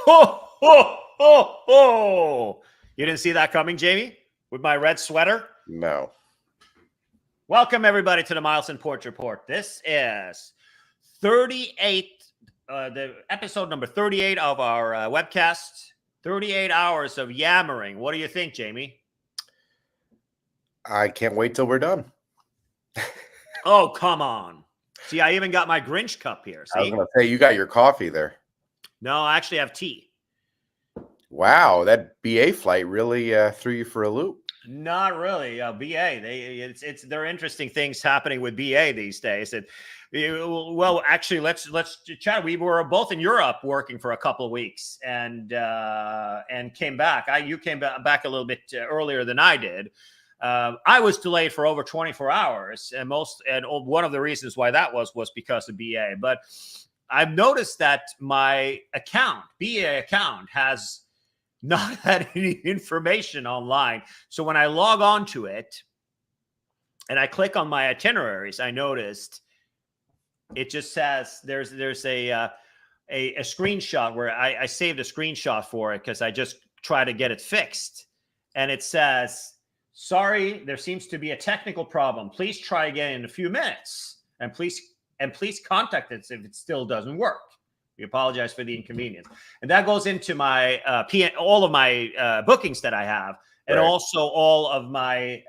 Ho, ho, ho, ho. You didn't see that coming, Jamie, with my red sweater? No. Welcome, everybody, to the Mileson Points Report. This is 38, the episode number 38 of our webcast. 38 hours of yammering. What do you think, Jamie? I can't wait till we're done. Oh, come on. See, I even got my Grinch cup here. See? I was going to say, you got your coffee there. No, I actually have tea. Wow, that BA flight really threw you for a loop. Not really. BA, there are interesting things happening with BA these days. Well, actually, let's chat. We were both in Europe working for a couple of weeks, and came back. You came back a little bit earlier than I did. I was delayed for over 24 hours, and one of the reasons why that was because of BA. But I've noticed that my BA account, has not had any information online. So when I log on to it and I click on my itineraries, I noticed it just says there's a screenshot where I saved a screenshot for it because I just try to get it fixed. And it says, sorry, there seems to be a technical problem. Please try again in a few minutes. And please contact us if it still doesn't work. We apologize for the inconvenience. And that goes into my all of my bookings that I have, and Right. also all of my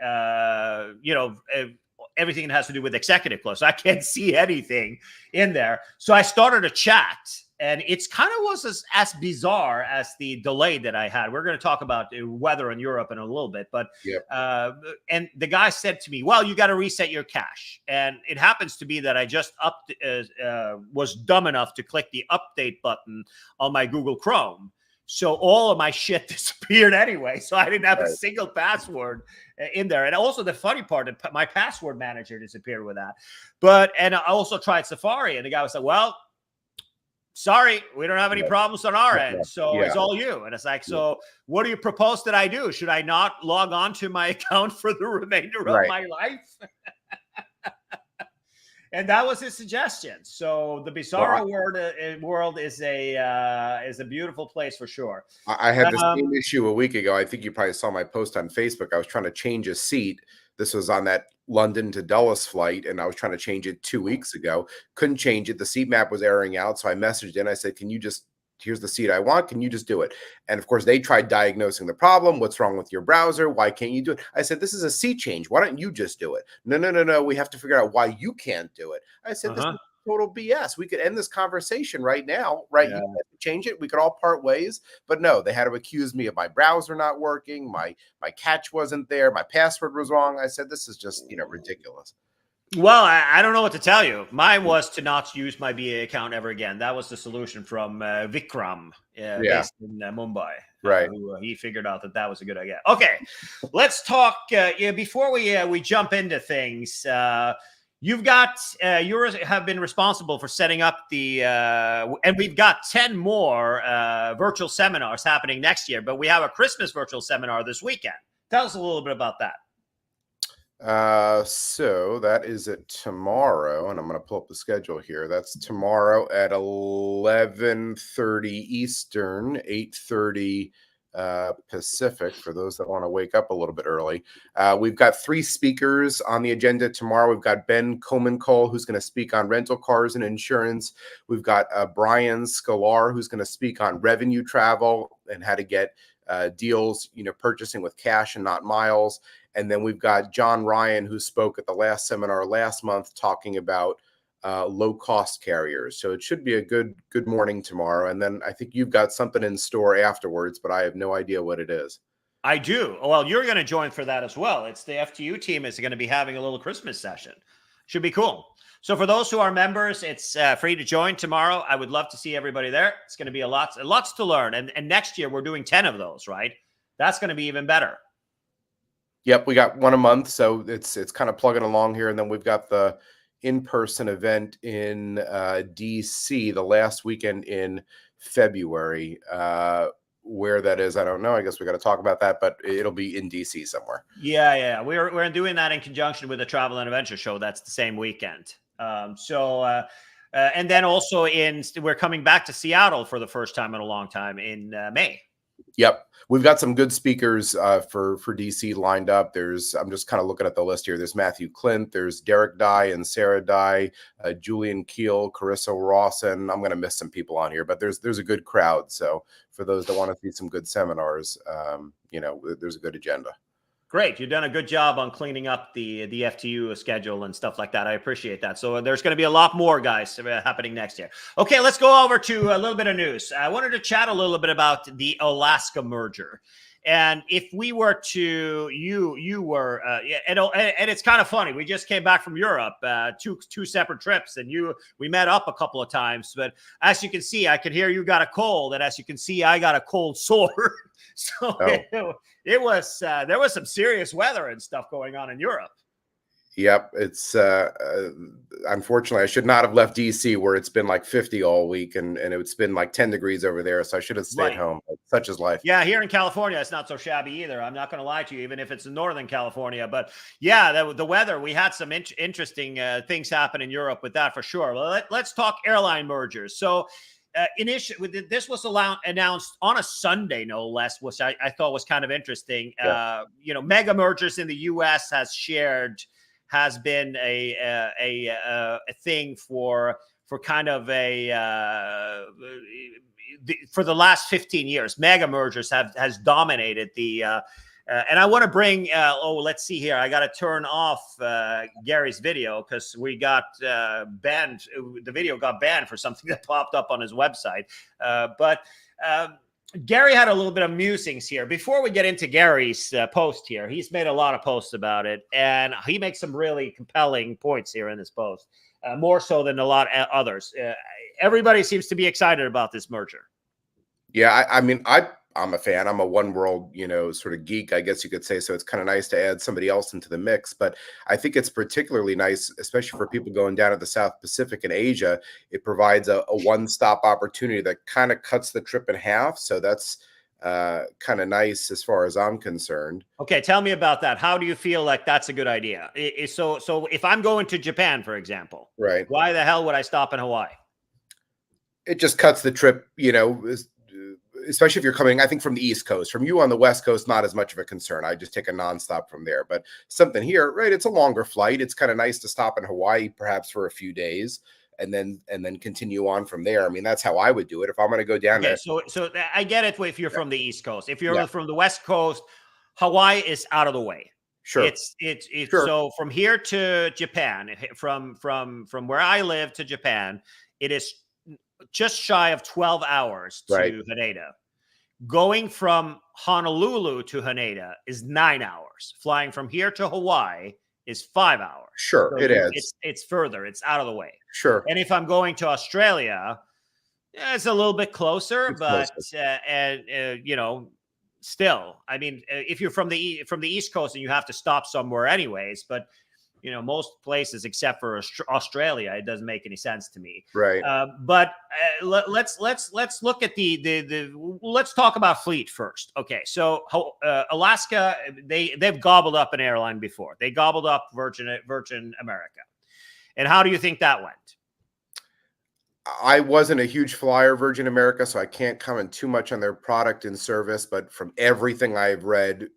everything that has to do with executive close. I can't see anything in there. So I started a chat, and it's kind of was as bizarre as the delay that I had. We're going to talk about the weather in Europe in a little bit, but Yep. And the guy said to me, well, you got to reset your cache. And it happens to be that I just was dumb enough to click the update button on my Google Chrome. So all of my shit disappeared anyway. So I didn't have a single password in there. And also the funny part, my password manager disappeared with that. And I also tried Safari, and the guy was like, well, sorry, we don't have any problems on our end. So it's all you. And it's like, so what do you propose that I do? Should I not log on to my account for the remainder of my life? And that was his suggestion. So the bizarre world is a beautiful place for sure. I had the same issue a week ago. I think you probably saw my post on Facebook. I was trying to change a seat. This was on that London to Dulles flight, and I was trying to change it 2 weeks ago. Couldn't change it. The seat map was erroring out. So I messaged in. I said, here's the seat I want. Can you just do it? And of course, they tried diagnosing the problem. What's wrong with your browser? Why can't you do it? I said, this is a seat change. Why don't you just do it? No. We have to figure out why you can't do it. I said, this is total BS. We could end this conversation right now, right? Yeah. You have to change it. We could all part ways. But no, they had to accuse me of my browser not working. My catch wasn't there. My password was wrong. I said, this is just, ridiculous. Well, I don't know what to tell you. Mine was to not use my BA account ever again. That was the solution from Vikram, based in Mumbai. Right. He figured out that was a good idea. Okay, let's talk. Before we jump into things, you have been responsible for setting up and we've got 10 more virtual seminars happening next year. But we have a Christmas virtual seminar this weekend. Tell us a little bit about that. So that is it tomorrow, and I'm going to pull up the schedule here. That's tomorrow at 11:30 Eastern, 8:30 Pacific, for those that want to wake up a little bit early. We've got 3 speakers on the agenda tomorrow. We've got Ben Coleman-Cole, who's going to speak on rental cars and insurance. We've got Brian Scalar, who's going to speak on revenue travel and how to get deals, purchasing with cash and not miles. And then we've got John Ryan, who spoke at the last seminar last month, talking about low-cost carriers. So it should be a good morning tomorrow. And then I think you've got something in store afterwards, but I have no idea what it is. I do. Well, you're going to join for that as well. It's the FTU team is going to be having a little Christmas session. Should be cool. So for those who are members, it's free to join tomorrow. I would love to see everybody there. It's going to be lots to learn. And next year we're doing 10 of those, right? That's going to be even better. Yep, we got one a month, so it's kind of plugging along here. And then we've got the in-person event in DC the last weekend in February. Where that is, I don't know. I guess we got to talk about that, but it'll be in DC somewhere. Yeah. We're doing that in conjunction with the Travel and Adventure Show. That's the same weekend. So And then also we're coming back to Seattle for the first time in a long time in May. Yep. We've got some good speakers for DC lined up. I'm just kind of looking at the list here. There's Matthew Clint, there's Derek Dye and Sarah Dye, Julian Keel, Carissa Rawson. I'm going to miss some people on here, but there's a good crowd. So for those that want to see some good seminars, there's a good agenda. Great. You've done a good job on cleaning up the FTU schedule and stuff like that. I appreciate that. So there's going to be a lot more, guys, happening next year. Okay, let's go over to a little bit of news. I wanted to chat a little bit about the Alaska merger. And if we were to, you were, and it's kind of funny. We just came back from Europe, two separate trips, and we met up a couple of times. But as you can see, I can hear you got a cold, and as you can see, I got a cold sore. So it was there was some serious weather and stuff going on in Europe. Yep, it's unfortunately I should not have left DC where it's been like 50 all week and it's been like 10 degrees over there, so I should have stayed home. But such is life. Yeah, here in California it's not so shabby either. I'm not going to lie to you, even if it's in Northern California. But yeah, the weather, we had some interesting things happen in Europe with that for sure. Well, let's talk airline mergers. So initially, this was announced on a Sunday, no less, which I thought was kind of interesting. Yeah. Mega mergers in the U.S. has been a thing for kind of for the last 15 years. Mega mergers has dominated the and I want to bring let's see here. I got to turn off Gary's video because we got banned. The video got banned for something that popped up on his website. But Gary had a little bit of musings here. Before we get into Gary's post here, he's made a lot of posts about it, and he makes some really compelling points here in this post, more so than a lot of others. Everybody seems to be excited about this merger. Yeah, I mean, I'm a fan. I'm a one world, sort of geek, I guess you could say. So it's kind of nice to add somebody else into the mix. But I think it's particularly nice, especially for people going down to the South Pacific and Asia. It provides a one-stop opportunity that kind of cuts the trip in half. So that's kind of nice as far as I'm concerned. Okay, tell me about that. How do you feel like that's a good idea? So if I'm going to Japan, for example, right? Why the hell would I stop in Hawaii? It just cuts the trip, especially if you're coming, I think, from the East Coast. From you on the West Coast, not as much of a concern. I just take a nonstop from there. But something here, right? It's a longer flight. It's kind of nice to stop in Hawaii, perhaps for a few days, and then continue on from there. I mean, that's how I would do it if I'm going to go down there. So I get it if you're from the East Coast. If you're from the West Coast, Hawaii is out of the way. Sure. It's sure. So from here to Japan, from where I live to Japan, it is just shy of 12 hours to Haneda. Going from Honolulu to Haneda is 9 hours. Flying from here to Hawaii is 5 hours. Sure, so it is. It's further. It's out of the way. Sure. And if I'm going to Australia, it's a little bit closer, still, I mean, if you're from the East Coast and you have to stop somewhere anyways, but most places except for Australia, it doesn't make any sense to me. Right. But let's look at let's talk about fleet first. Okay. So Alaska, they've gobbled up an airline before. They gobbled up Virgin America. And how do you think that went? I wasn't a huge flyer Virgin America, so I can't comment too much on their product and service, but from everything I've read,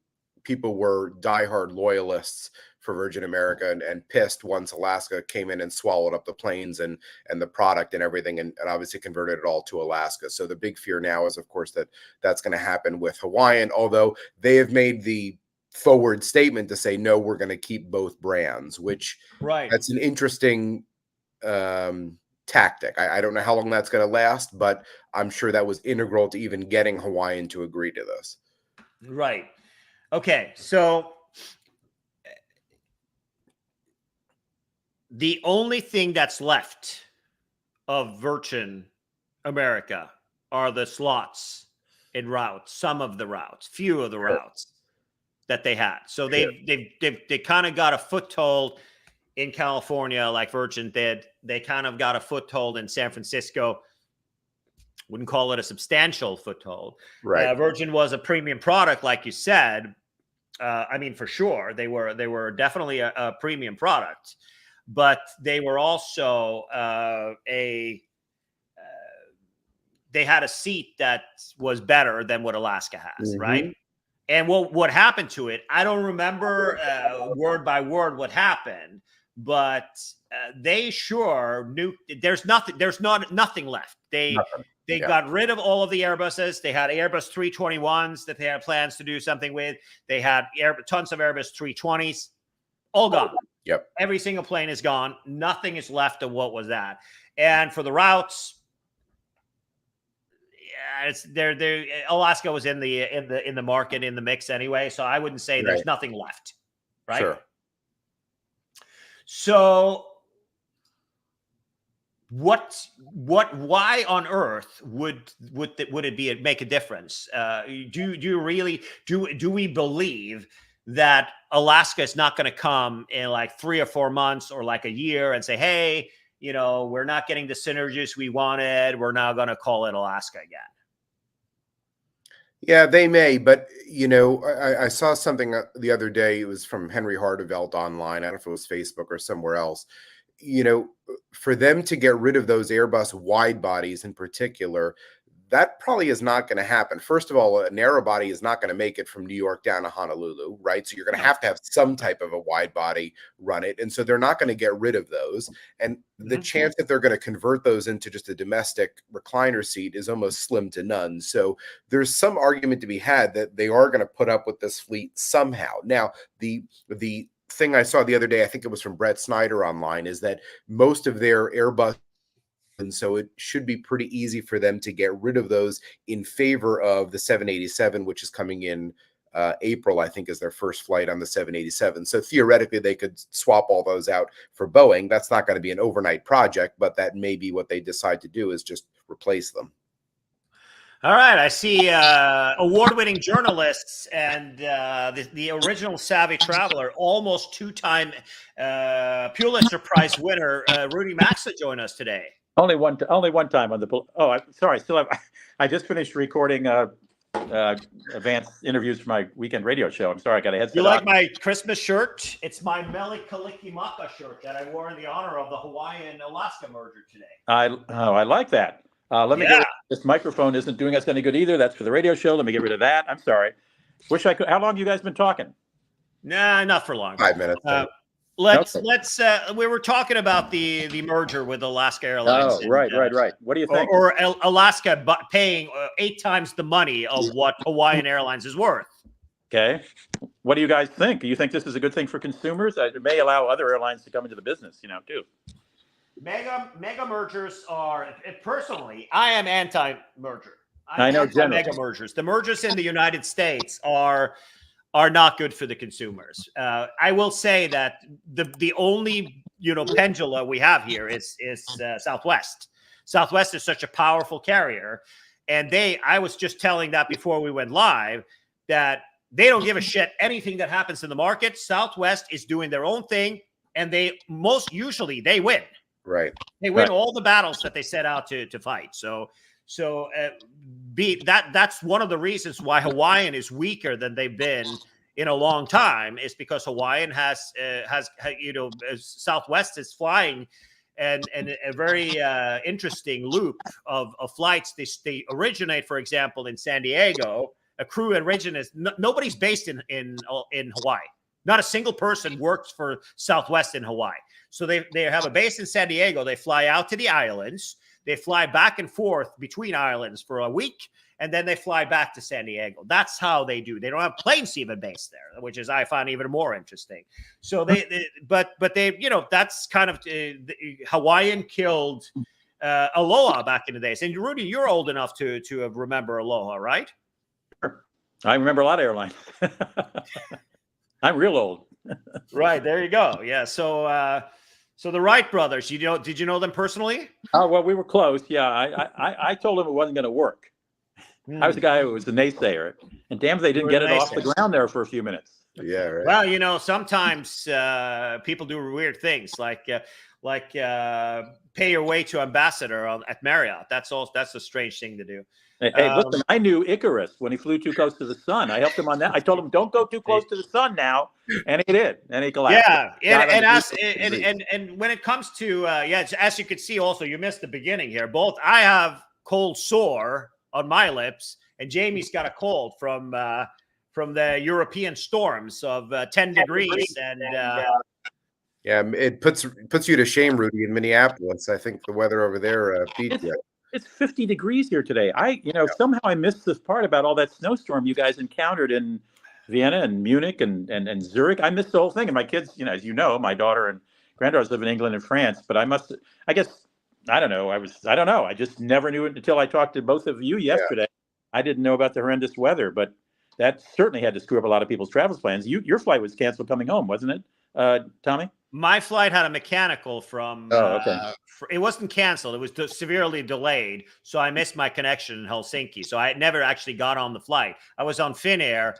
people were diehard loyalists for Virgin America and pissed once Alaska came in and swallowed up the planes and the product and everything and obviously converted it all to Alaska. So the big fear now is, of course, that's going to happen with Hawaiian, although they have made the forward statement to say, no, we're going to keep both brands, which that's an interesting tactic. I don't know how long that's going to last, but I'm sure that was integral to even getting Hawaiian to agree to this. Right. Okay. So the only thing that's left of Virgin America are the slots in routes, some of the routes, few of the routes that they had. So they kind of got a foothold in California like Virgin did. They kind of got a foothold in San Francisco. Wouldn't call it a substantial foothold. Right. Virgin was a premium product, like you said. I mean, for sure, they were definitely a premium product. but they were also they had a seat that was better than what Alaska has, right? And what happened to it, I don't remember word by word what happened, but they sure knew there's nothing left. They got rid of all of the Airbuses. They had Airbus 321s that they had plans to do something with. They had tons of Airbus 320s, all gone. Yep. Every single plane is gone. Nothing is left of what was that. And for the routes, it's there. Alaska was in the market, in the mix anyway. So I wouldn't say there's nothing left. Right. Sure. So why on earth would it make a difference? Do we believe that Alaska is not going to come in like 3 or 4 months or like a year and say, hey, we're not getting the synergies we wanted, we're now going to call it Alaska again? Yeah, they may, but I saw something the other day. It was from Henry Hardevelt online. I don't know if it was Facebook or somewhere else. For them to get rid of those Airbus wide bodies in particular, that probably is not going to happen. First of all, a narrow body is not going to make it from New York down to Honolulu, right? So you're going to have some type of a wide body run it. And so they're not going to get rid of those. And the chance that they're going to convert those into just a domestic recliner seat is almost slim to none. So there's some argument to be had that they are going to put up with this fleet somehow. Now, the thing I saw the other day, I think it was from Brett Snyder online, is that most of their Airbus, and so it should be pretty easy for them to get rid of those in favor of the 787, which is coming in April, I think, is their first flight on the 787. So theoretically, they could swap all those out for Boeing. That's not going to be an overnight project, but that may be what they decide to do, is just replace them. All right, I see award-winning journalists and the original Savvy Traveler, almost 2-time Pulitzer Prize winner Rudy Maxa join us today. Only one time on the. Sorry. I just finished recording advanced interviews for my weekend radio show. I'm sorry, I got a headset. You like my Christmas shirt? It's my Mele Kalikimaka shirt that I wore in the honor of the Hawaiian Alaska merger today. I like that. Let me get this microphone isn't doing us any good either. That's for the radio show. Let me get rid of that. I'm sorry. Wish I could. How long have you guys been talking? Nah, not for long. 5 minutes. Let's we were talking about the merger with Alaska Airlines. Oh, right. What do you think? Or Alaska paying 8 times the money of what Hawaiian Airlines is worth. Okay. What do you guys think? Do you think this is a good thing for consumers? It may allow other airlines to come into the business, too. Mega mergers are, personally, I am anti-merger. I know mega mergers. The mergers in the United States are not good for the consumers. I will say that the only pendula we have here is Southwest. Southwest is such a powerful carrier, and I was just telling that before we went live, that they don't give a shit anything that happens in the market. Southwest is doing their own thing, and they usually win. Right. They win all the battles that they set out to fight. That's one of the reasons why Hawaiian is weaker than they've been in a long time, is because Hawaiian has Southwest is flying and a very interesting loop of flights. They originate, for example, in San Diego. A crew originates. Nobody's based in Hawaii. Not a single person works for Southwest in Hawaii. So they have a base in San Diego. They fly out to the islands. They fly back and forth between islands for a week, and then they fly back to San Diego. That's how they do. They don't have planes even based there, which is, I find, even more interesting. So but that's kind of Hawaiian killed Aloha back in the days. And Rudy, you're old enough to remember Aloha, right? I remember a lot of airlines. I'm real old. Right, there you go. Yeah. So the Wright brothers, did you know them personally? Oh, well, we were close. Yeah, I told them it wasn't going to work. I was the guy who was the naysayer, and damn, they didn't get it off the ground there for a few minutes. Yeah, right. Well, sometimes people do weird things, like pay your way to ambassador at Marriott. That's a strange thing to do. Hey, listen, I knew Icarus when he flew too close to the sun. I helped him on that. I told him, don't go too close to the sun now. And he did. And he collapsed. Yeah. And when it comes to, as you could see also, you missed the beginning here. I have cold sore on my lips, and Jamie's got a cold from the European storms of 10 degrees. And yeah, it puts you to shame, Rudy, in Minneapolis. I think the weather over there beats you. It's 50 degrees here today. Somehow I missed this part about all that snowstorm you guys encountered in Vienna and Munich and Zurich. I missed the whole thing. And my kids, as you know, my daughter and granddaughters live in England and France. But I don't know. I just never knew it until I talked to both of you yesterday. Yeah. I didn't know about the horrendous weather, but that certainly had to screw up a lot of people's travel plans. Your flight was canceled coming home, wasn't it, Tommy? My flight had a mechanical from. Oh, okay. It wasn't canceled. It was severely delayed. So I missed my connection in Helsinki. So I never actually got on the flight. I was on Finnair,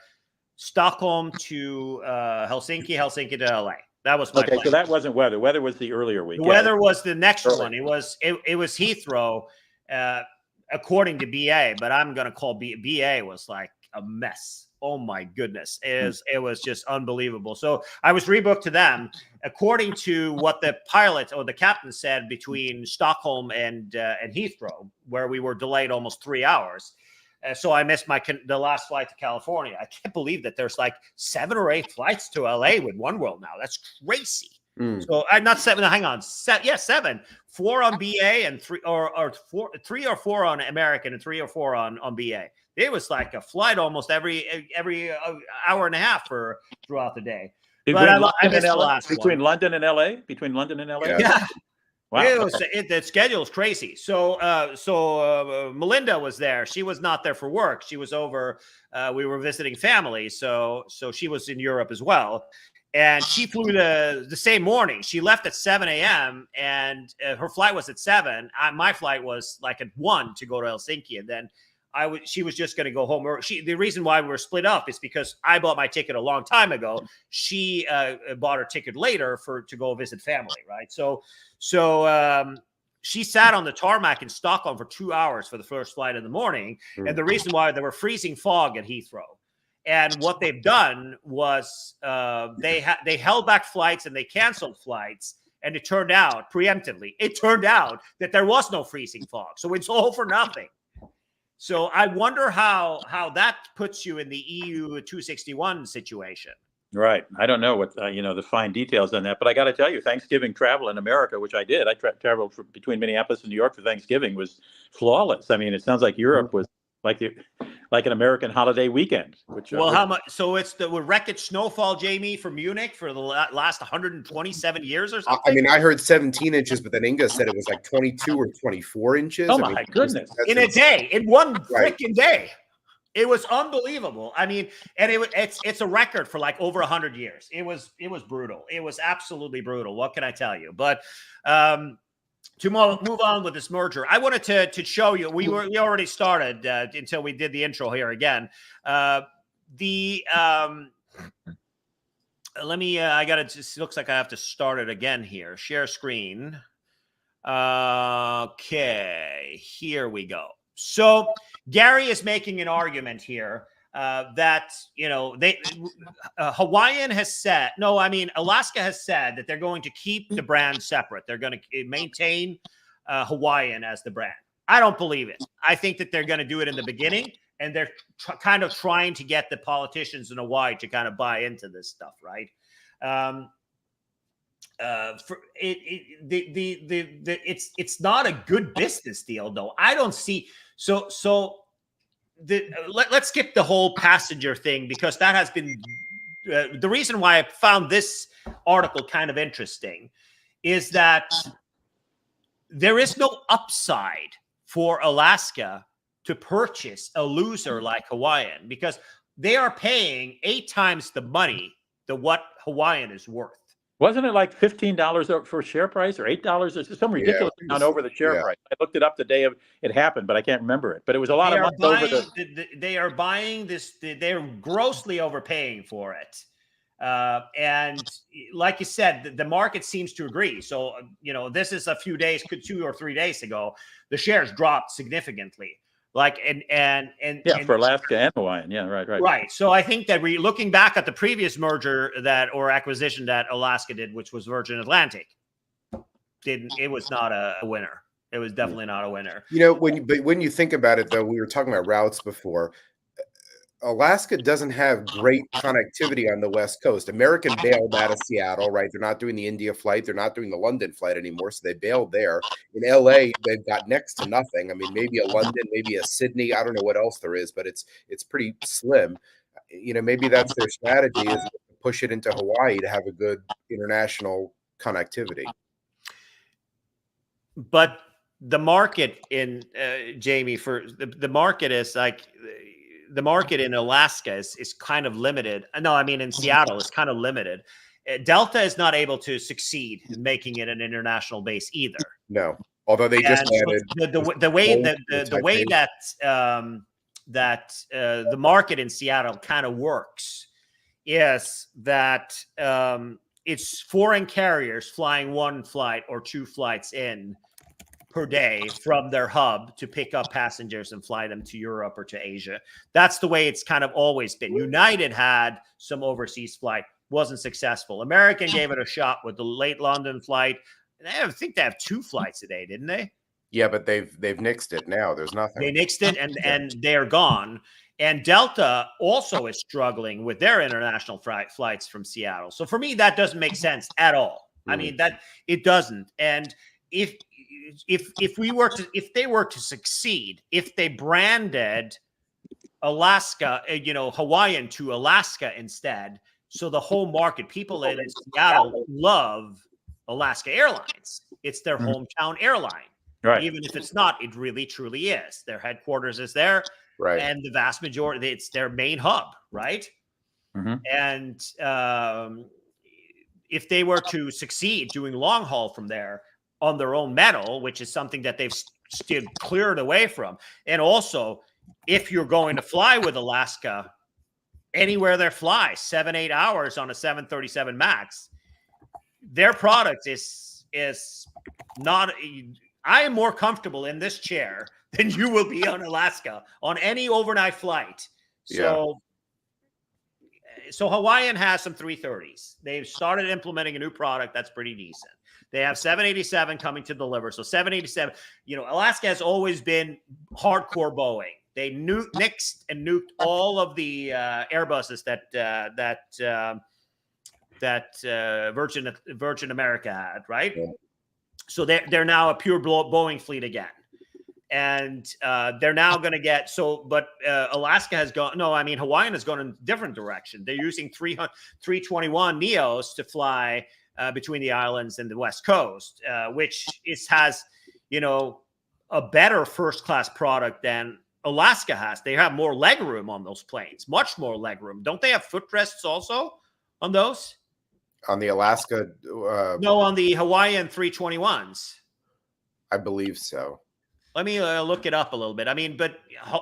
Stockholm to Helsinki, Helsinki to LA. That was my flight. So that wasn't weather. Weather was the earlier week. The weather was the next one. It was Heathrow, according to BA. But I'm going to call BA was like a mess. Oh my goodness. It was just unbelievable. So I was rebooked to them according to what the pilot or the captain said between Stockholm and Heathrow, where we were delayed almost 3 hours. So I missed the last flight to California. I can't believe that there's like 7 or 8 flights to LA with Oneworld now. That's crazy. So not 7. Hang on. 7. 4 on BA and 3 or 4 on American and 3 or 4 on BA. It was like a flight almost every hour and a half throughout the day. Between London and LA? Between London and LA? Yeah. Wow. The schedule is crazy. So Melinda was there. She was not there for work. She was over. We were visiting family. So she was in Europe as well. And she flew the same morning. She left at 7 a.m. and her flight was at 7. My flight was like at 1 to go to Helsinki. And then she was just going to go home. The reason why we were split up is because I bought my ticket a long time ago. She bought her ticket later to go visit family, right? So she sat on the tarmac in Stockholm for 2 hours for the first flight in the morning. And the reason why there were freezing fog at Heathrow. And what they've done was they held back flights and they canceled flights. And it turned out that there was no freezing fog. So it's all for nothing. So I wonder how that puts you in the EU 261 situation. Right. I don't know what, the fine details on that, but I got to tell you, Thanksgiving travel in America, which I did, I traveled between Minneapolis and New York for Thanksgiving, was flawless. I mean, it sounds like Europe was like an American holiday weekend. How much? So it's the record snowfall, Jamie, for Munich for the last 127 years or something. I mean, I heard 17 inches, but then Inga said it was like 22 or 24 inches. Oh my goodness! In a day, in one freaking day, it was unbelievable. I mean, and it's a record for like over 100 years. It was brutal. It was absolutely brutal. What can I tell you? But to move on with this merger, I wanted to show you. We already started until we did the intro here again. Let me. I got it. Just looks like I have to start it again here. Share screen. Okay, here we go. So Gary is making an argument here that Hawaiian has said Alaska has said that they're going to keep the brand separate. They're going to maintain Hawaiian as the brand. I don't believe it. I think that they're going to do it in the beginning, and they're kind of trying to get the politicians in Hawaii to kind of buy into this stuff, right? It's not a good business deal, though. I don't see let's skip the whole passenger thing, because that has been the reason why I found this article kind of interesting is that there is no upside for Alaska to purchase a loser like Hawaiian, because they are paying 8 times the money than what Hawaiian is worth. Wasn't it like $15 for share price or $8 or some ridiculous amount over the share price? I looked it up the day it happened, but I can't remember it. But it was a lot of money over they are buying this. They're grossly overpaying for it. And like you said, the market seems to agree. So, this is a few days, 2 or 3 days ago, the shares dropped significantly. Like, yeah, for Alaska and Hawaiian. Yeah, right. Right. So I think that looking back at the previous merger or acquisition that Alaska did, which was Virgin Atlantic, it was not a winner. It was definitely not a winner. When you think about it, though, we were talking about routes before. Alaska doesn't have great connectivity on the West Coast. American bailed out of Seattle, right? They're not doing the India flight. They're not doing the London flight anymore. So they bailed there. In LA, they've got next to nothing. I mean, maybe a London, maybe a Sydney. I don't know what else there is, but it's pretty slim. Maybe that's their strategy, is to push it into Hawaii to have a good international connectivity. But the market in Jamie, for the market is like, the market in Alaska is kind of limited. No, I mean in Seattle is kind of limited. Delta is not able to succeed in making it an international base either. No, although they just added the way that the market in Seattle kind of works is that it's foreign carriers flying one flight or two flights in per day from their hub to pick up passengers and fly them to Europe or to Asia. That's the way it's kind of always been. United had some overseas flight, wasn't successful. American gave it a shot with the late London flight. And I think they have 2 flights a day, didn't they? Yeah, but they've nixed it now. There's nothing. They nixed it and they're gone. And Delta also is struggling with their international flights from Seattle. So for me, that doesn't make sense at all. I mean, that it doesn't. And if they were to succeed, if they branded Alaska, Hawaiian to Alaska instead, so the whole market, people in Seattle love Alaska Airlines. It's their hometown airline. Right. Even if it's not, it really truly is. Their headquarters is there. Right. And the vast majority, it's their main hub, right? Mm-hmm. And if they were to succeed doing long haul from there on their own metal, which is something that they've still cleared away from. And also, if you're going to fly with Alaska, anywhere they fly 7-8 hours on a 737 MAX, their product is not. I am more comfortable in this chair than you will be on Alaska on any overnight flight. So Hawaiian has some 330s. They've started implementing a new product that's pretty decent. They have 787 coming to deliver. So 787, Alaska has always been hardcore Boeing. They nixed and nuked all of the Airbuses that Virgin America had, right? Yeah. So they're now a pure Boeing fleet again. And they're now going to get but Alaska has gone. No, I mean Hawaiian has gone in a different direction. They're using 321 Neos to fly between the islands and the West Coast, which has a better first class product than Alaska has. They have more legroom on those planes, much more legroom. Don't they have footrests also on those? On the Alaska? No, on the Hawaiian 321s. I believe so. Let me look it up a little bit. I mean, but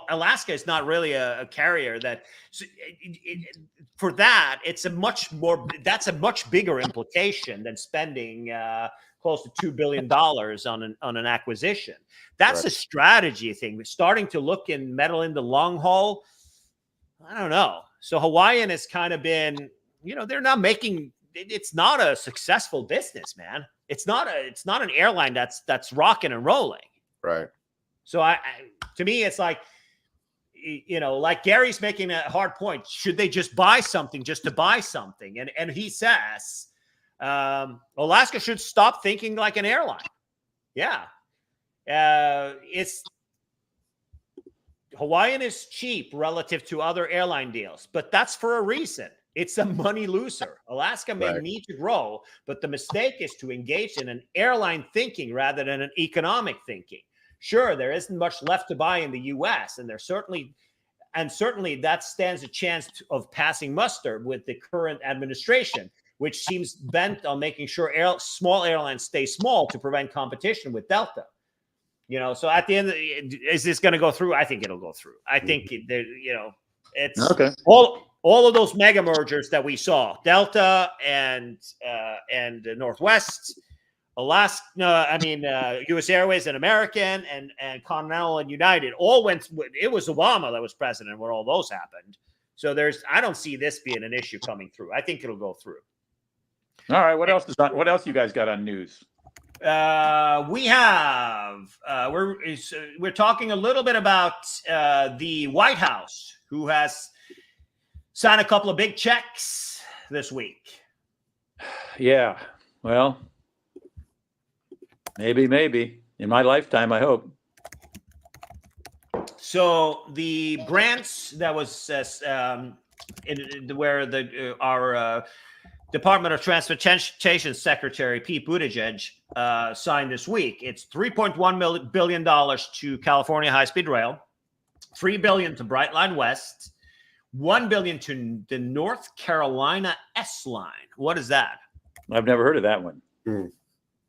Alaska is not really a carrier that for that, that's a much bigger implication than spending close to $2 billion on an acquisition. That's a strategy thing. Starting to look and meddle in the long haul. I don't know. So Hawaiian has kind of been, they're not making, it's not a successful business, man. It's not an airline that's rocking and rolling. Right. So to me, it's like, like Gary's making a hard point. Should they just buy something just to buy something? And he says, Alaska should stop thinking like an airline. Yeah. Hawaiian is cheap relative to other airline deals, but that's for a reason. It's a money loser. Alaska may need to grow, but the mistake is to engage in an airline thinking rather than an economic thinking. Sure, there isn't much left to buy in the U.S., and certainly that stands a chance of passing muster with the current administration, which seems bent on making sure small airlines stay small to prevent competition with Delta. So at the end, is this going to go through? I think it'll go through. I think it's okay. All of those mega mergers that we saw, Delta and Northwest, Alaska, no, I mean, U.S. Airways and American and Continental and United all went. It was Obama that was president when all those happened. So I don't see this being an issue coming through. I think it'll go through. All right. What else you guys got on news? We have we're talking a little bit about the White House, who has signed a couple of big checks this week. Yeah. Well, maybe in my lifetime, I hope. So the grants that was where our Department of Transportation Secretary Pete Buttigieg signed this week. It's $3.1 billion to California High-Speed Rail, $3 billion to Brightline West, $1 billion to the North Carolina S Line. What is that? I've never heard of that one.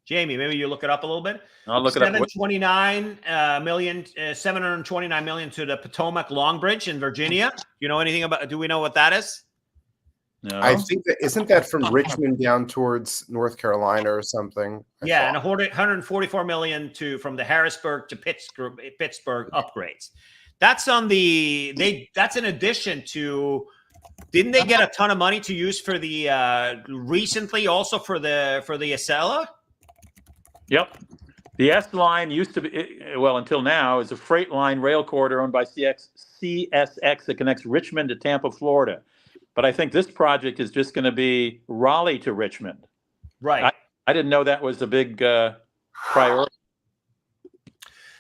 Jamie, maybe you look it up a little bit. I'll look it up. $729 million to the Potomac Long Bridge in Virginia. You know anything about? Do we know what that is? No. I think isn't that from Richmond down towards North Carolina or something? Yeah, and $144 million from the Harrisburg to Pittsburgh upgrades. That's that's in addition to. Didn't they get a ton of money to use for the recently also for the Acela? Yep. The S line used to be, well, until now, is a freight line rail corridor owned by CSX that connects Richmond to Tampa, Florida. But I think this project is just going to be Raleigh to Richmond. Right. I didn't know that was a big priority.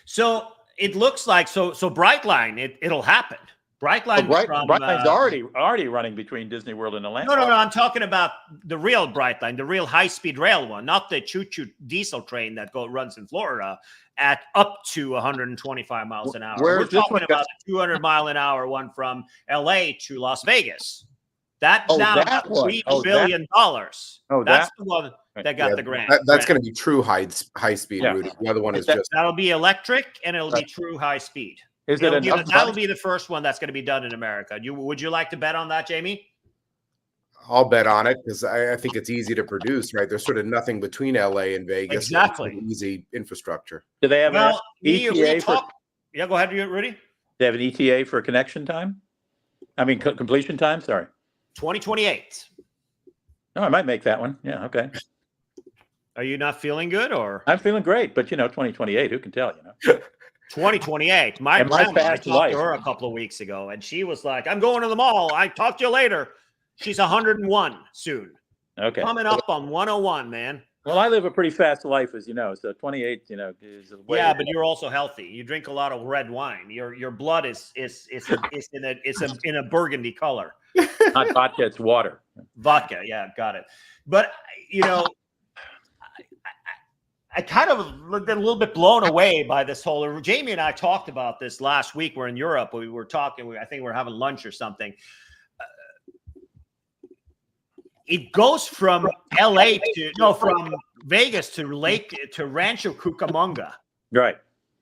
So it looks like Brightline, it'll happen. Brightline, Brightline's already running between Disney World and Atlanta. No. I'm talking about the real Brightline, the real high-speed rail one, not the choo-choo diesel train that runs in Florida at up to 125 miles an hour. We're talking about the 200-mile-an-hour one from L.A. to Las Vegas. That's $3 billion. That's the one that got the grant. That's going to be true high-speed routing. The other one is that'll be electric and it'll be true high-speed. That'll be the first one that's going to be done in America. Would you like to bet on that, Jamie? I'll bet on it because I think it's easy to produce, right? There's sort of nothing between LA and Vegas. Exactly. Easy infrastructure. Do they have an ETA Yeah, go ahead, Rudy. They have an ETA for connection time? I mean, completion time? Sorry. 2028. No, I might make that one. Yeah, okay. Are you not feeling good or? I'm feeling great, but 2028, who can tell, 2028. My grandma, I talked to her a couple of weeks ago, and she was like, I'm going to the mall. I talk to you later. She's 101 soon. Okay. Coming up on 101, man. Well, I live a pretty fast life, as you know, so 28, is way. Yeah, but you're also healthy. You drink a lot of red wine. Your blood is in a burgundy color. Not vodka, it's water. Vodka, yeah, got it. But I kind of been a little bit blown away by this whole. Jamie and I talked about this last week. We're in Europe. We were talking. I think we're having lunch or something. It goes from from Vegas to Rancho Cucamonga. Right.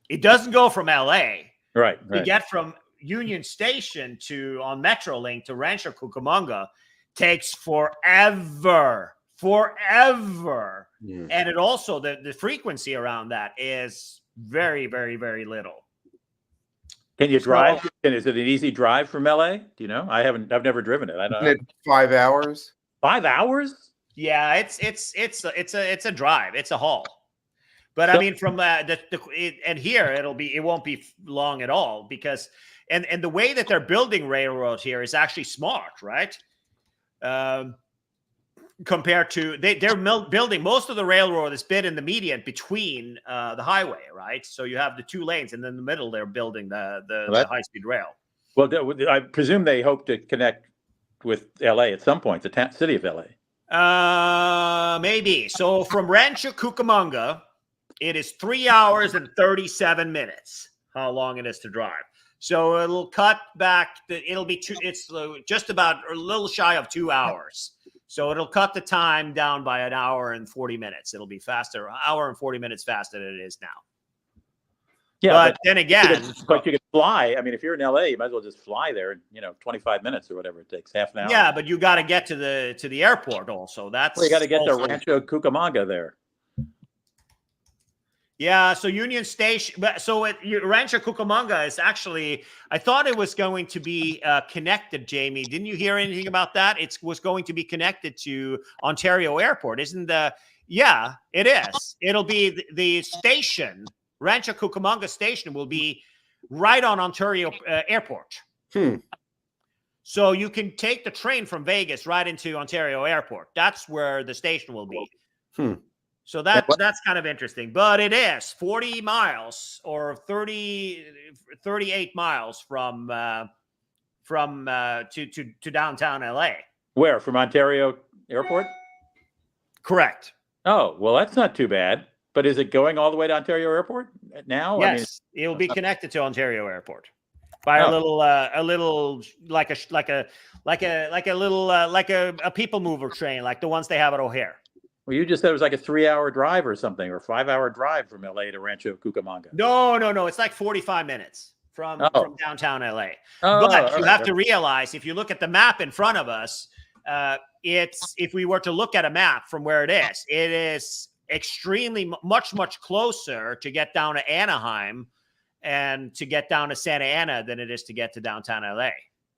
It doesn't go from LA. Right. To get from Union Station on Metrolink to Rancho Cucamonga takes forever. Yeah. And it also the frequency around that is very, very, very little. Can you drive? Is it an easy drive from LA? Do you know? I've never driven it. I don't know. 5 hours. 5 hours? Yeah, it's a drive. It's a haul. But I mean, from and here it won't be long at all because and the way that they're building railroad here is actually smart, right? Compared to they're building most of the railroad is bit in the median between the highway, right? So you have the two lanes, and then in the middle they're building the high-speed rail. Well, I presume they hope to connect with LA at some point, the city of LA. Maybe. So from Rancho Cucamonga, it is 3 hours and 37 minutes. How long it is to drive. So it'll cut back. It'll be it's just about a little shy of 2 hours. So it'll cut the time down by an hour and 40 minutes. It'll be faster, an hour and 40 minutes faster than it is now. Yeah, but then again, but you can fly. I mean, if you're in LA, you might as well just fly there. 25 minutes or whatever it takes, half an hour. Yeah, but you got to get to the airport also. You got to get to Rancho Cucamonga there. Yeah, so Union Station, so Rancho Cucamonga is actually, I thought it was going to be connected, Jamie. Didn't you hear anything about that? It was going to be connected to Ontario Airport. Yeah, it is. It'll be the station, Rancho Cucamonga Station will be right on Ontario Airport. So you can take the train from Vegas right into Ontario Airport. That's where the station will be. So that's kind of interesting, but it is 40 miles or 38 miles from to downtown LA. Where? From Ontario Airport? Correct. Oh, well, that's not too bad. But is it going all the way to Ontario Airport now? Yes, it will be connected to Ontario Airport by a little like a people mover train, like the ones they have at O'Hare. Well, you just said it was like a 3-hour drive or something, or a 5-hour drive from LA to Rancho Cucamonga. No. It's like 45 minutes from downtown LA. But you have to realize, if you look at the map in front of us, if we were to look at a map from where it is extremely much closer to get down to Anaheim and to get down to Santa Ana than it is to get to downtown LA.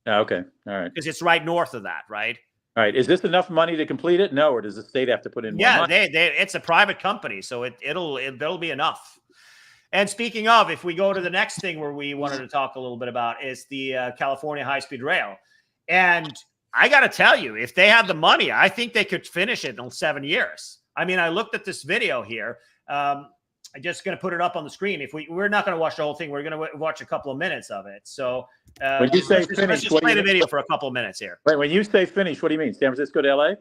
Okay. All right. Because it's right north of that, right? All right. Is this enough money to complete it? No, or does the state have to put in more money? It's a private company, so there'll be enough. And speaking of, if we go to the next thing where we wanted to talk a little bit about is the California high-speed rail. And I got to tell you, if they have the money, I think they could finish it in 7 years. I mean, I looked at this video here. I'm just going to put it up on the screen. If we're not going to watch the whole thing, we're going to watch a couple of minutes of it. So when you say finish, let's just play the video for a couple of minutes here. Wait, when you say finish, what do you mean? San Francisco to LA?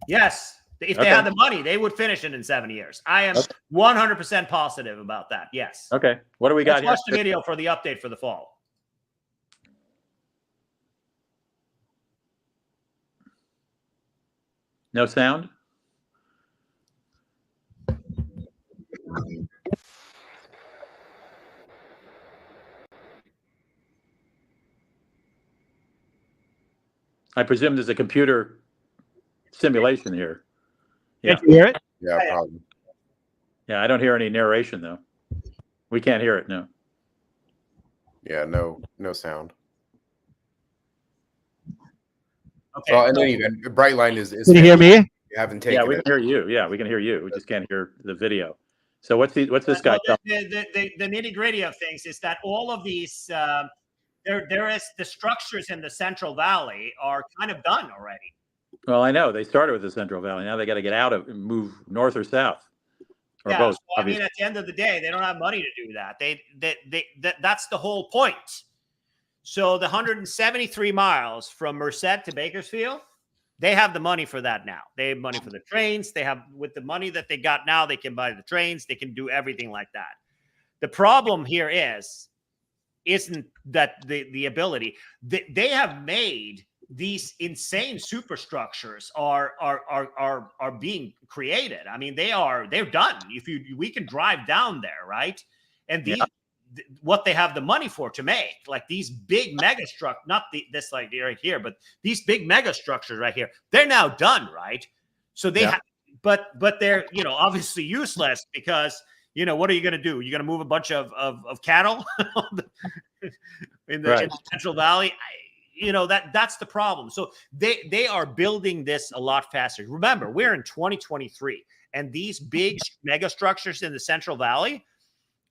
Yes. If they had the money, they would finish it in 7 years. I am 100% positive about that. Yes. Okay. What do we got here? Let's watch the video for the update for the fall. No sound? I presume there's a computer simulation here. Can't you hear it? Yeah, probably. Yeah, I don't hear any narration though. We can't hear it. No. Yeah, no sound. Okay. Well, and then even Brightline is Can you hear me? You haven't taken Yeah, we it. can hear you. Yeah, we can hear you. We just can't hear the video. So what's this guy? The nitty gritty of things is that all of these there is the structures in the Central Valley are kind of done already. Well, I know they started with the Central Valley. Now they got to get out of and move north or south, or Yeah, both. so, I mean, at the end of the day, they don't have money to do that. That's the whole point. So the 173 miles from Merced to Bakersfield, they have the money for that now. They have money for the trains. They have, with the money that they got now, they can buy the trains. They can do everything like that. The problem here isn't that the ability. They have made these insane superstructures are being created. I mean, they're done. We can drive down there, right? And what they have the money for to make, like these big mega structures, not this like right here, but these big mega structures right here, they're now done, right? So they have, but they're obviously useless because what are you going to do? You're going to move a bunch of cattle in the Central Valley. That's the problem. So they are building this a lot faster. Remember, we're in 2023, and these big mega structures in the Central Valley,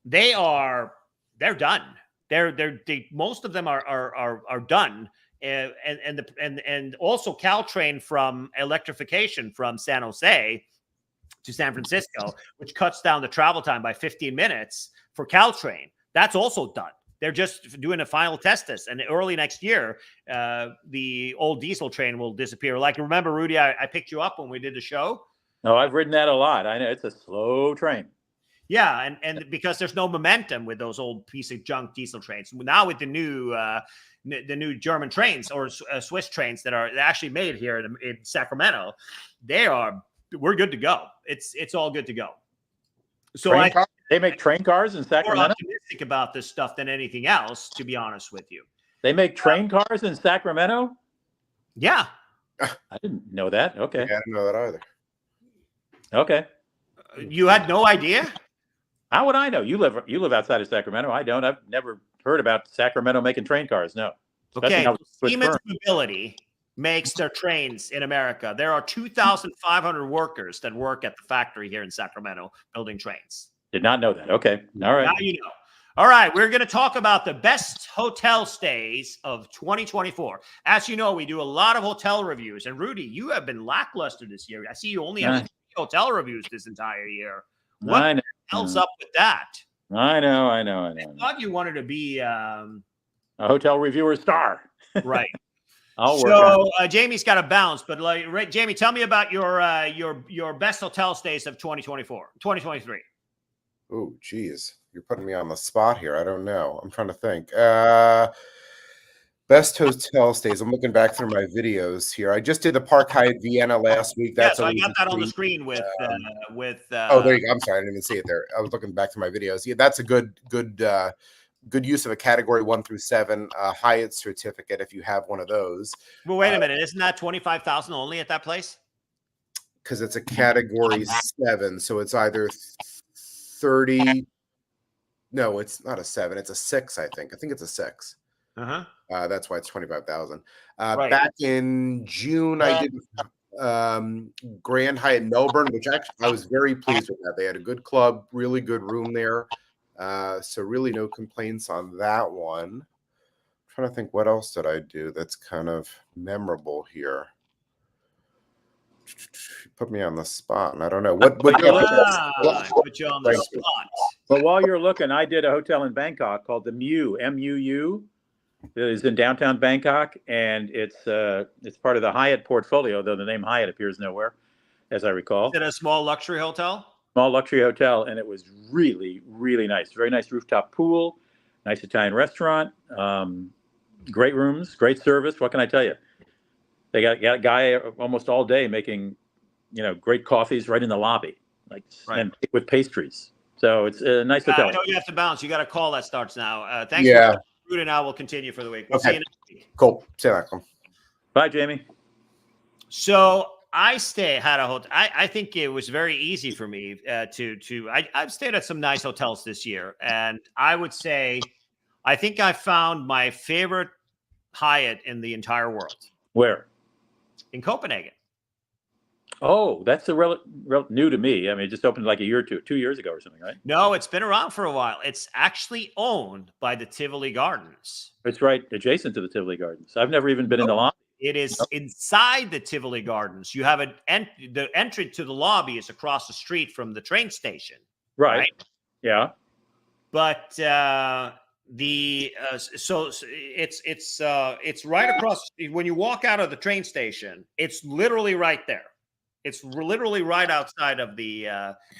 they're done. Most of them are done. And also Caltrain from electrification from San Jose to San Francisco, which cuts down the travel time by 15 minutes for Caltrain. That's also done. They're just doing a final test and early next year, the old diesel train will disappear. Like, remember, Rudy, I picked you up when we did the show. No, I've ridden that a lot. I know it's a slow train. Yeah, and because there's no momentum with those old piece of junk diesel trains. Now with the new German trains or Swiss trains that are actually made here in Sacramento, we're good to go. It's all good to go. So they make train cars in Sacramento. More optimistic about this stuff than anything else, to be honest with you. They make train cars in Sacramento? Yeah. I didn't know that. Okay. Yeah, I didn't know that either. Okay. You had no idea? How would I know? You live outside of Sacramento. I don't. I've never heard about Sacramento making train cars. No. Especially Okay, now with Siemens firms. Mobility makes their trains in America. There are 2,500 workers that work at the factory here in Sacramento building trains. Did not know that. Okay. All right. Now you know. All right, we're going to talk about the best hotel stays of 2024. As you know, we do a lot of hotel reviews. And Rudy, you have been lackluster this year. I see you only have 3 hotel reviews this entire year. What the hell's up with that? I know. I thought you wanted to be a hotel reviewer star. Right. I'll work on it. Jamie's got to bounce, but Jamie, tell me about your best hotel stays of 2023. Oh, geez. You're putting me on the spot here. I don't know. I'm trying to think. Best hotel stays. I'm looking back through my videos here. I just did the Park Hyatt Vienna last week. That's I got that on the screen with. Oh, there you go. I'm sorry, I didn't even see it there. I was looking back through my videos. Yeah, that's a good use of a category 1 through 7 Hyatt certificate if you have one of those. Well, wait a minute. Isn't that 25,000 only at that place? Because it's a category 7, so it's either 30. No, it's not a 7. It's a 6. I think it's a 6. That's why it's 25,000. Right. Back in June, I did Grand Hyatt Melbourne, which actually I was very pleased with that. They had a good club, really good room there. So really no complaints on that one. I'm trying to think, what else did I do that's kind of memorable here? Put me on the spot, and I don't know what put you on the spot. But while you're looking, I did a hotel in Bangkok called the Mu, M-U-U. It is in downtown Bangkok, and it's part of the Hyatt portfolio, though the name Hyatt appears nowhere, as I recall. Is it a small luxury hotel? Small luxury hotel, and it was really, really nice. Very nice rooftop pool, nice Italian restaurant, great rooms, great service. What can I tell you? They got a guy almost all day making, great coffees right in the lobby, and with pastries. So it's a nice hotel. I know you have to bounce. You got a call that starts now. Thanks. Yeah. Rudy and I will continue for the week. We'll see you next week. Cool. See you next one. Bye, Jamie. So I had a hotel. I think it was very easy for me I've stayed at some nice hotels this year, and I would say I think I found my favorite Hyatt in the entire world. Where? In Copenhagen. Oh, that's new to me. I mean, it just opened like a year or 2 years ago or something, right? No, it's been around for a while. It's actually owned by the Tivoli Gardens. It's right adjacent to the Tivoli Gardens. I've never even been in the lobby. It is inside the Tivoli Gardens. You have the entry to the lobby is across the street from the train station. Right? Yeah. But so it's right across. When you walk out of the train station, it's literally right there. It's literally right outside of the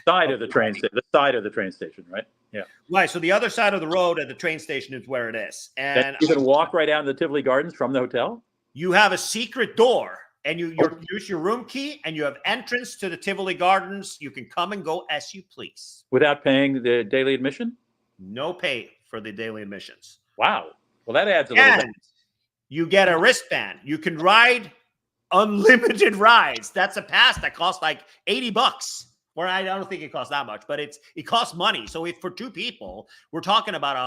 side of the train station. The side of the train station, right? Yeah. Right. So the other side of the road at the train station is where it is. And you can walk right out in the Tivoli Gardens from the hotel. You have a secret door, and you use your room key, and you have entrance to the Tivoli Gardens. You can come and go as you please without paying the daily admission. No pay for the daily admissions. Wow. Well, that adds a little bit. You get a wristband. You can ride unlimited rides. That's a pass that costs like $80. Or I don't think it costs that much, but it costs money. So if for 2 people, we're talking about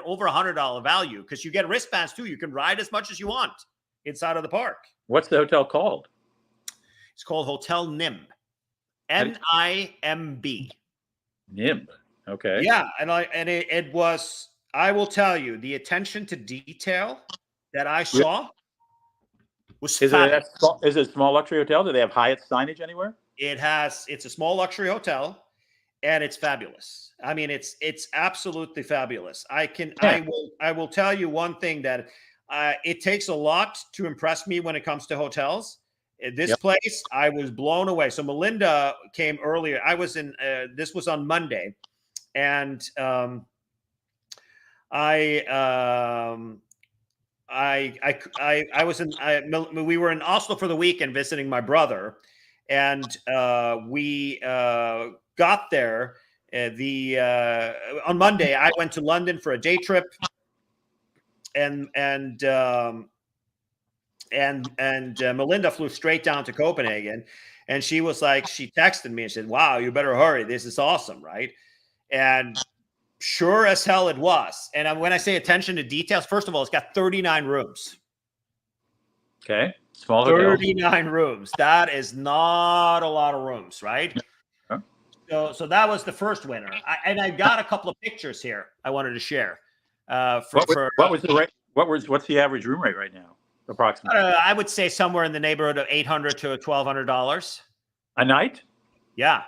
over $100 value because you get wristbands too. You can ride as much as you want inside of the park. What's the hotel called? It's called Hotel Nimb. N-I-M-B. Nimb. Okay. Yeah, it was. I will tell you, the attention to detail that I saw was fabulous. Is it a small luxury hotel? Do they have Hyatt signage anywhere? It's a small luxury hotel, and it's fabulous. I mean, it's absolutely fabulous. I will tell you one thing that it takes a lot to impress me when it comes to hotels. This place, I was blown away. So Melinda came earlier. I was in. This was on Monday, and we were in Oslo for the weekend visiting my brother, and we got there on Monday. I went to London for a day trip, and Melinda flew straight down to Copenhagen, and she was like, she texted me and said, "Wow, you better hurry. This is awesome, right?" And sure as hell it was. And when I say attention to details, first of all, it's got 39 rooms. Okay. Small hotel. 39 rooms. That is not a lot of rooms, right? Huh? So that was the first winner. And I got a couple of pictures here I wanted to share. What's the average room rate right now? Approximately. I would say somewhere in the neighborhood of $800 to $1,200 a night. Yeah.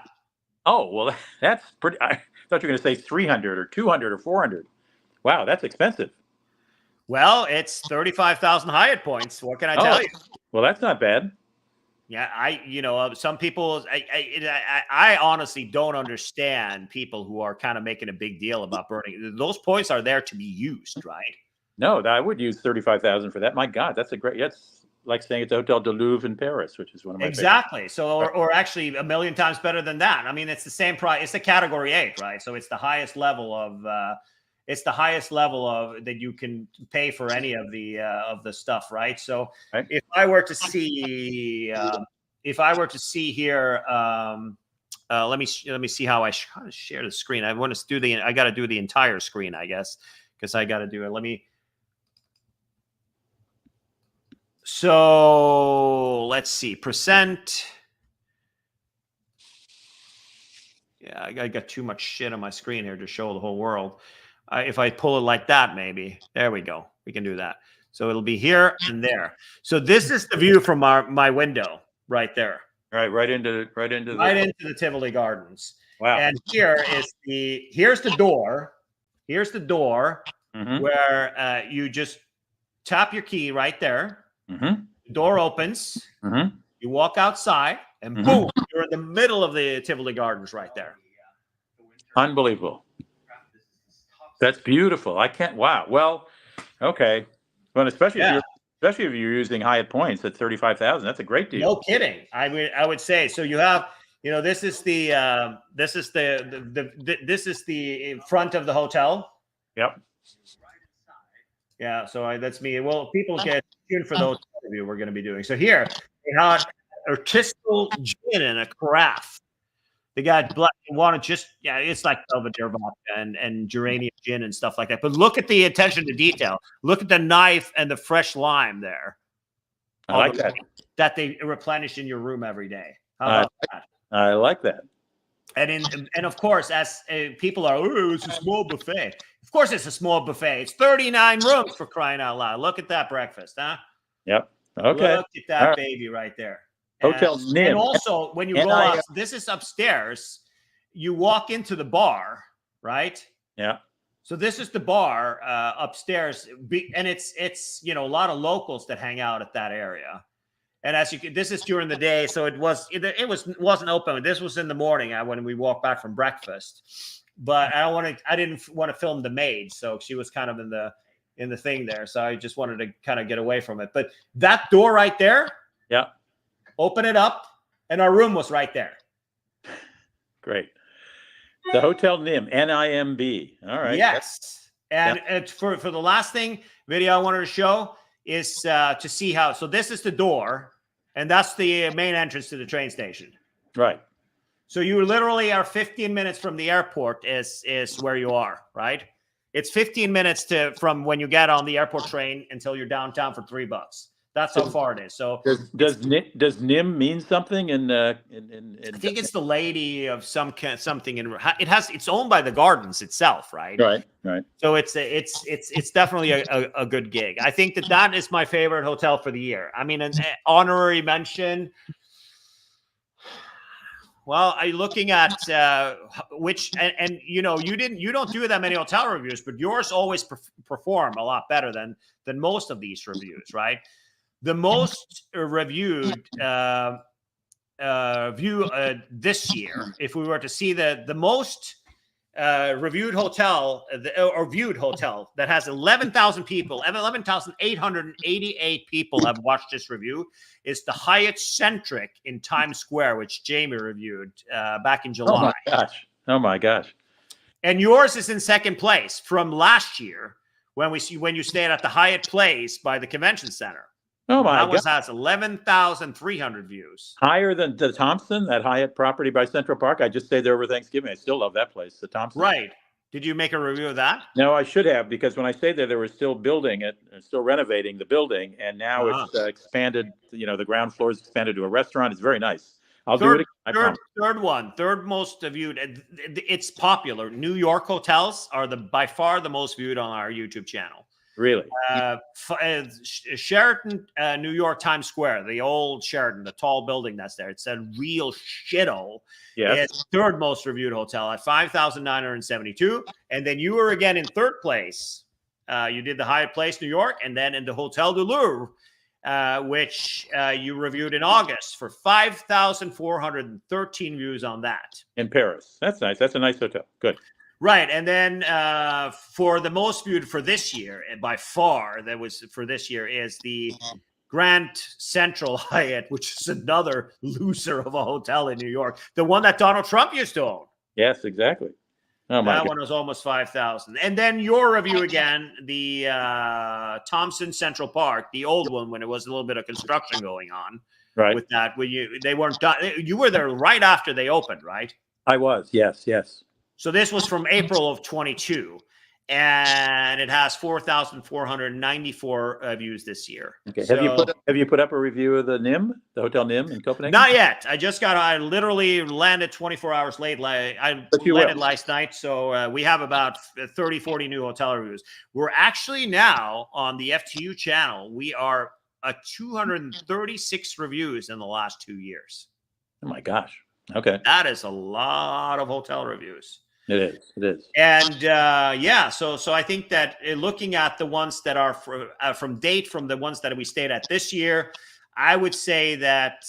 Oh, well, that's pretty. I thought you were going to say 300 or 200 or 400. Wow, that's expensive. Well, it's 35,000 Hyatt points. What can I tell you? Well, that's not bad. Yeah, some people, I honestly don't understand people who are kind of making a big deal about burning. Those points are there to be used, right? No, I would use 35,000 for that. My God, that's like saying it's a Hotel de Louvre in Paris, which is one of my Exactly. So, or actually a million times better than that. I mean, it's the same price. It's the category 8, right? So it's the highest level of, that you can pay for any of the stuff, right? So right. If I were to see here, let me see how I share the screen. I got to do the entire screen, I guess, because I got to do it. So let's see, percent. Yeah, I got too much shit on my screen here to show the whole world. If I pull it like that, maybe. There we go. We can do that. So it'll be here and there. So this is the view from my window right there. Right into the Tivoli Gardens. Wow. And here's the door. Here's the door where you just tap your key right there. The door opens. You walk outside, and boom, you're in the middle of the Tivoli Gardens right there. Unbelievable. That's beautiful. I can't. Wow. Well, okay. Well, especially if you're using Hyatt points at 35,000, that's a great deal. No kidding. I would say so. You have, this is the front of the hotel. Yep. Yeah. So that's me. Well, people get tuned for the hotel review we're going to be doing. So here we have artisanal gin and a carafe. They got black. It's like Belvedere vodka and geranium gin and stuff like that. But look at the attention to detail. Look at the knife and the fresh lime there. I like that. That they replenish in your room every day. How about that? I like that. And of course, as people are, it's a small buffet. Of course, it's a small buffet. It's 39 rooms, for crying out loud. Look at that breakfast, huh? Yep. Okay. Look at that baby right there. Hotel Nim. And also, when you roll up, this is upstairs. You walk into the bar, right? Yeah. So this is the bar upstairs, and it's a lot of locals that hang out at that area. And this is during the day, so it wasn't open. This was in the morning when we walked back from breakfast. But I didn't want to film the maid, so she was kind of in the thing there. So I just wanted to kind of get away from it. But that door right there, yeah. Open it up, and our room was right there. Great. The Hotel Nim, NIMB. All right. Yes. And it's for the last video I wanted to show is to see how. So this is the door, and that's the main entrance to the train station. Right. So you literally are 15 minutes from the airport is where you are, right? It's 15 minutes from when you get on the airport train until you're downtown for $3. That's how far it is. So does Nim mean something in I think it's the lady of something in it's owned by the Gardens itself, right? Right. So it's definitely a good gig. I think that is my favorite hotel for the year. I mean, an honorary mention. Well, are you looking at which and you don't do that many hotel reviews, but yours always perform a lot better than most of these reviews, right? The most reviewed view this year, if we were to see the most reviewed hotel or viewed hotel that has 11,000 people, 11,888 people have watched this review, is the Hyatt Centric in Times Square, which Jamie reviewed back in July. Oh my gosh. And yours is in second place from last year when you stayed at the Hyatt Place by the Convention Center. Oh my That God. has 11,300 views. Higher than the Thompson, that Hyatt property by Central Park. I just stayed there over Thanksgiving. I still love that place, the Thompson. Right. Did you make a review of that? No, I should have, because when I stayed there, they were still building it, still renovating the building, and now it's expanded. The ground floor is expanded to a restaurant. It's very nice. I'll do it again, I promise. Third most viewed. It's popular. New York hotels are by far the most viewed on our YouTube channel. Really? Sheraton, New York, Times Square, the old Sheraton, the tall building that's there. It's a real shithole. Yes. It's third most reviewed hotel at 5,972. And then you were again in third place. You did the Hyatt Place, New York, and then in the Hotel du Louvre, which you reviewed in August for 5,413 views on that. In Paris. That's nice. That's a nice hotel. Good. Right. And then for the most viewed for this year, and by far that was for this year, is the Grand Central Hyatt, which is another loser of a hotel in New York. The one that Donald Trump used to own. Yes, exactly. Oh my That God. one was almost 5,000. And then your review again, the Thompson Central Park, the old one, when it was a little bit of construction going on. Right. With that, they weren't done. You were there right after they opened, right? I was. Yes. Yes. So this was from April of 22, and it has 4,494 views this year. Okay. So, Have you put up a review of the NIM, the Hotel NIM in Copenhagen? not yet. I literally landed 24 hours late. I landed last night. So we have about 30, 40 new hotel reviews. We're actually now on the FTU channel. We are at 236 reviews in the last 2 years. Oh my gosh. Okay. That is a lot of hotel reviews. It is. It is. And so I think that looking at the ones that are from the ones that we stayed at this year, I would say that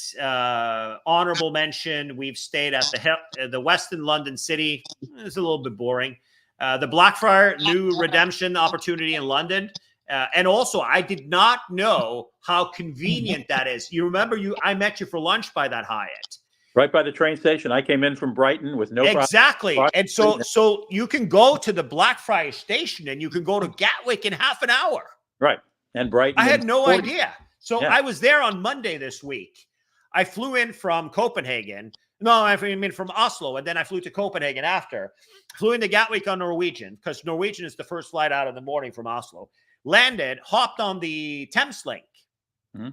honorable mention, we've stayed at the Westin London City. It's a little bit boring. The Blackfriar new redemption opportunity in London. And also, I did not know how convenient that is. You remember I met you for lunch by that Hyatt. Right by the train station. I came in from Brighton with no problem. Exactly. And so you can go to the Blackfriars station and you can go to Gatwick in half an hour. Right. And Brighton. I had no idea. So Yeah. I was there on Monday this week. I flew in from Copenhagen. No, I mean from Oslo, and then I flew to Copenhagen after. Flew into Gatwick on Norwegian, because Norwegian is the first flight out in the morning from Oslo. Landed, hopped on the Thames Link,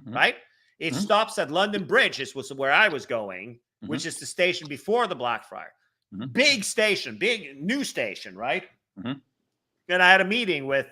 right? It stops at London Bridge. This was where I was going, which is the station before the Blackfriar. Big station, big new station, right? And I had a meeting with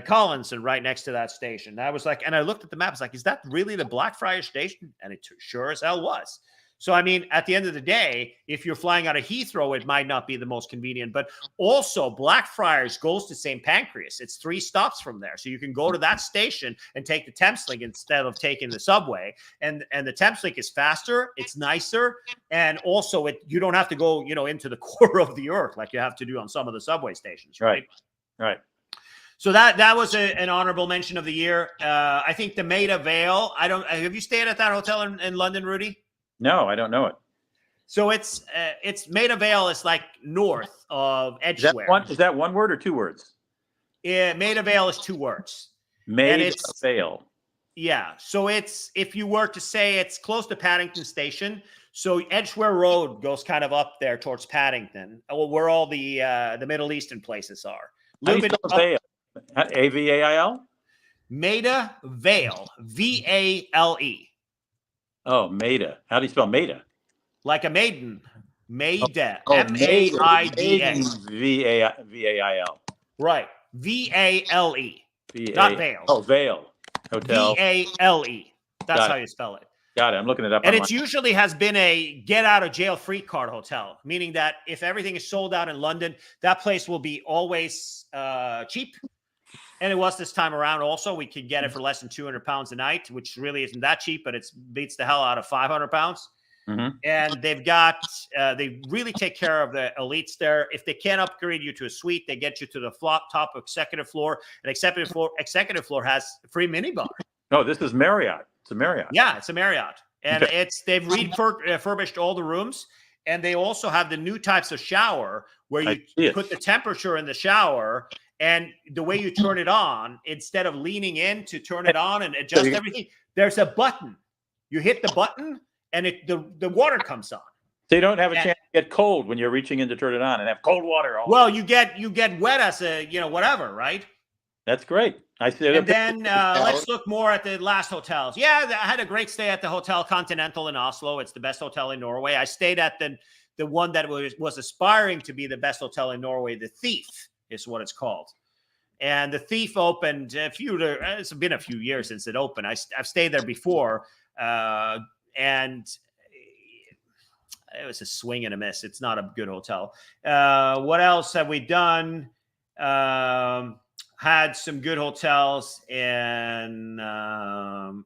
Collinson right next to that station. I was like, and I looked at the map. I was like, is that really the Blackfriars station? And it sure as hell was. So, I mean, at the end of the day, if you're flying out of Heathrow, it might not be the most convenient. But also, Blackfriars goes to St. Pancras. It's 3 stops from there. So you can go to that station and take the Thameslink instead of taking the subway. And the Thameslink is faster. It's nicer. And also, you don't have to go, into the core of the earth like you have to do on some of the subway stations, right? Right. So that was an honorable mention of the year. I think the Maida Vale. Have you stayed at that hotel in London, Rudy? No, I don't know it. So it's Maida Vale is like north of Edgware. Is that one word or 2 words? Maida Vale is 2 words. Maida Vale. Yeah. So if you were to say it's close to Paddington Station, so Edgware Road goes kind of up there towards Paddington, where all the Middle Eastern places are. How do you spell Vale? A-V-A-I-L? Maida Vale. V-A-L-E. Oh, Maida. How do you spell Maida? Like a maiden. Maida. Oh, M-A-I-D-A. V-A-I-L. Right. V-A-L-E. Not Vale. Oh, Vale. Hotel. V-A-L-E. That's how you spell it. Got it. I'm looking it up. And online. it usually has been a get out of jail free card hotel, meaning that if everything is sold out in London, that place will be always cheap. And it was this time around also. We could get it for less than £200 a night, which really isn't that cheap, but it beats the hell out of £500. And they really take care of the elites there. If they can't upgrade you to a suite, they get you to the top executive floor. And executive floor has a free minibar. Oh, this is Marriott. It's a Marriott. Yeah, it's a Marriott. And they've refurbished all the rooms. And they also have the new types of shower where you put the temperature in the shower And the way you turn it on, instead of leaning in to turn it on and adjust everything, there's a button. You hit the button and the water comes on. So you don't have a chance to get cold when you're reaching in to turn it on and have cold water. Well, you get wet as a, whatever, right? That's great. I see. And then let's look more at the last hotels. Yeah, I had a great stay at the Hotel Continental in Oslo. It's the best hotel in Norway. I stayed at the one that was aspiring to be the best hotel in Norway. The Thief is what it's called. And the Thief opened it's been a few years since it opened. I've stayed there before. And it was a swing and a miss. It's not a good hotel. What else have we done? Had some good hotels in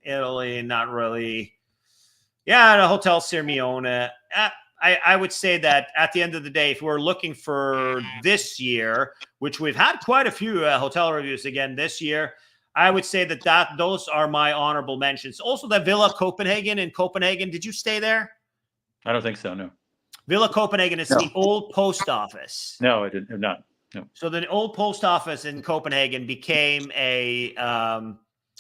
Italy. Not really. Yeah, the Hotel Sirmione. I would say that at the end of the day, if we're looking for this year, which we've had quite a few hotel reviews again this year, I would say that those are my honorable mentions. Also, the Villa Copenhagen in Copenhagen. Did you stay there? I don't think so. No. Villa Copenhagen is the old post office. No, I did not. No. So the old post office in Copenhagen became a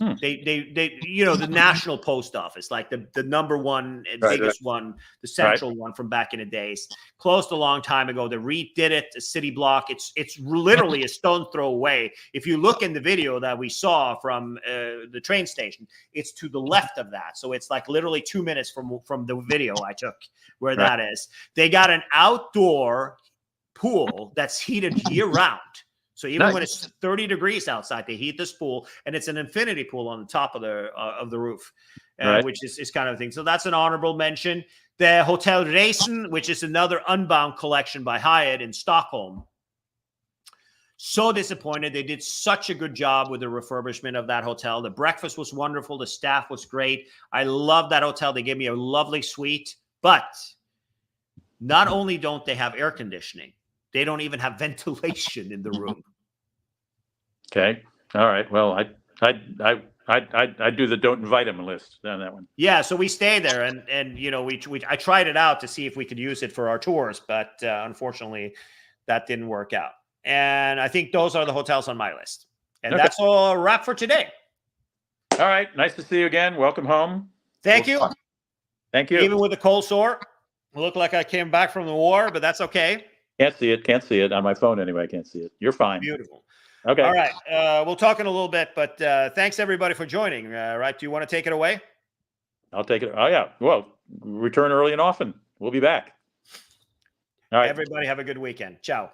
the national post office, like the number one and biggest one, the central one from back in the days. Closed a long time ago. The redid it, the city block. It's literally a stone throw away. If you look in the video that we saw from the train station, it's to the left of that. So it's like literally 2 minutes from the video I took where that is. They got an outdoor pool that's heated year round. So even when it's 30 degrees outside, they heat this pool, and it's an infinity pool on the top of the roof, which is kind of a thing. So that's an honorable mention. The Hotel Resen, which is another Unbound collection by Hyatt in Stockholm. So disappointed. They did such a good job with the refurbishment of that hotel. The breakfast was wonderful. The staff was great. I love that hotel. They gave me a lovely suite, but not only don't they have air conditioning, they don't even have ventilation in the room. Okay. All right. Well, I do the don't invite them list on that one. Yeah. So we stayed there, and I tried it out to see if we could use it for our tours, but unfortunately, that didn't work out. And I think those are the hotels on my list. And that's all a wrap for today. All right. Nice to see you again. Welcome home. Thank you. Thank you. Even with the cold sore, I look like I came back from the war, but that's okay. Can't see it on my phone anyway. I can't see it. You're fine. Beautiful. Okay. All right. We'll talk in a little bit, but thanks everybody for joining. Right. Do you want to take it away? I'll take it. Oh yeah. Well, return early and often. We'll be back. All right. Everybody have a good weekend. Ciao.